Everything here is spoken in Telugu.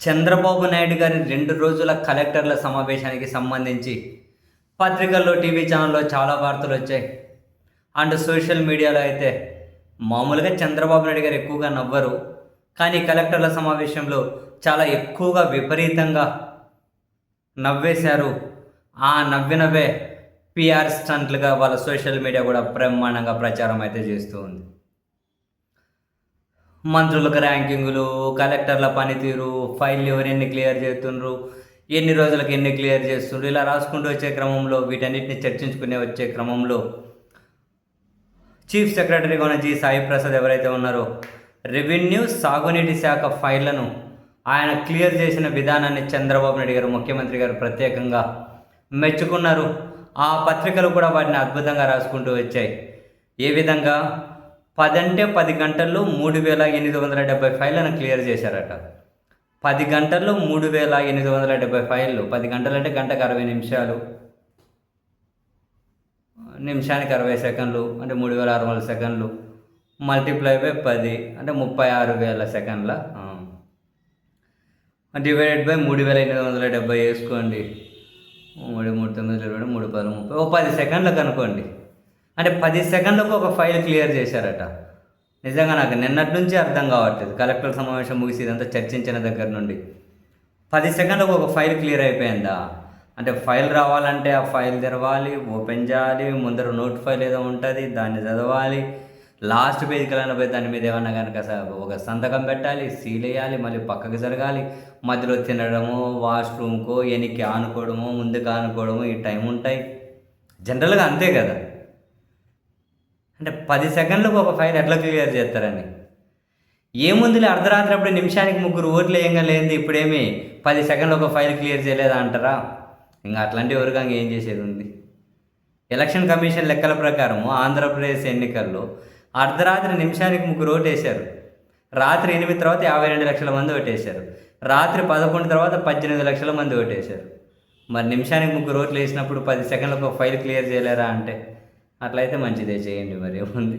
చంద్రబాబు నాయుడు గారి 2 రోజుల కలెక్టర్ల సమావేశానికి సంబంధించి పత్రికల్లో, టీవీ ఛానల్లో చాలా వార్తలొచ్చాయి. అండ్ సోషల్ మీడియాలో అయితే మామూలుగా చంద్రబాబు నాయుడు గారు ఎక్కువగా నవ్వరు. కానీ కలెక్టర్ల సమావేశంలో చాలా ఎక్కువగా విపరీతంగా నవ్వేశారు. ఆ నవ్వినవే పీఆర్ స్టంట్లుగా వాళ్ళ సోషల్ మీడియా కూడా బ్రహ్మాండంగా ప్రచారం అయితే చేస్తూ ఉంది. మంత్రులకు ర్యాంకింగులు, కలెక్టర్ల పనితీరు, ఫైళ్ళు ఎవరెన్ని క్లియర్ చేస్తుండ్రు, ఎన్ని రోజులకు ఎన్ని క్లియర్ చేస్తుండ్రు, ఇలా రాసుకుంటూ వచ్చే క్రమంలో వీటన్నిటిని చర్చించుకునే వచ్చే క్రమంలో చీఫ్ సెక్రటరీగా ఉన్న జి సాయి ప్రసాద్ ఎవరైతే ఉన్నారో రెవెన్యూ సాగునీటి శాఖ ఫైళ్లను ఆయన క్లియర్ చేసిన విధానాన్ని చంద్రబాబు నాయుడు గారు, ముఖ్యమంత్రి గారు ప్రత్యేకంగా మెచ్చుకున్నారు. ఆ పత్రికలు కూడా వాటిని అద్భుతంగా రాసుకుంటూ వచ్చాయి. ఏ విధంగా 10 అంటే 10 గంటల్లో 3,870 ఫైళ్ళను క్లియర్ చేశారట. 10 గంటల్లో 3,870 ఫైళ్ళు. 10 గంటలు అంటే గంటకు 60 నిమిషాలు, నిమిషానికి 60 సెకండ్లు అంటే 3,600 సెకండ్లు, మల్టిప్లై బై 10 అంటే 36,000 సెకండ్ల, డివైడెడ్ బై 3,870 వేసుకోండి. 3 3 9 20 3 10 30 10 సెకండ్లకు అనుకోండి. అంటే 10 సెకండ్లకు ఒక ఫైల్ క్లియర్ చేశారట. నిజంగా నాకు నిన్నటి నుంచి అర్థం కావట్లేదు. కలెక్టర్ సమావేశం ముగిసి ఇదంతా చర్చించిన దగ్గర నుండి 10 సెకండ్లకు ఒక ఫైల్ క్లియర్ అయిపోయిందా? అంటే ఫైల్ రావాలంటే ఆ ఫైల్ తెరవాలి, ఓపెన్ చేయాలి, ముందర నోట్ ఫైల్ ఏదో ఉంటుంది, దాన్ని చదవాలి, లాస్ట్ పేజ్కి వెళ్ళిన పోయి దాని మీద ఏమన్నా కనుక ఒక సంతకం పెట్టాలి, సీల్ వేయాలి, మళ్ళీ పక్కకి జరగాలి, మధ్యలో తినడము, వాష్రూమ్కో వెనక్కి ఆనుకోవడము, ముందుకు ఆనుకోవడము, ఈ టైం ఉంటాయి. జనరల్గా అంతే కదా. అంటే 10 సెకండ్లకు ఒక ఫైల్ ఎట్లా క్లియర్ చేస్తారని. ఏముందిలే, అర్ధరాత్రి అప్పుడు నిమిషానికి 3 ఓట్లు వేయంగా లేదు, ఇప్పుడేమి 10 సెకండ్లు ఒక ఫైల్ క్లియర్ చేయలేదా అంటారా? ఇంకా అట్లాంటి ఎవరుగా ఏం చేసేది ఉంది. ఎలక్షన్ కమిషన్ లెక్కల ప్రకారము ఆంధ్రప్రదేశ్ ఎన్నికల్లో అర్ధరాత్రి నిమిషానికి 3 ఓటు వేశారు. రాత్రి 8 తర్వాత 52 లక్షల మంది ఓటేశారు. రాత్రి 11 తర్వాత 18 లక్షల మంది ఓటేశారు. మరి నిమిషానికి 3 ఓట్లు వేసినప్పుడు 10 సెకండ్లకు ఒక ఫైల్ క్లియర్ చేయలేరా అంటే అట్లయితే మంచిదే, చేయండి, మరి ఏముంది.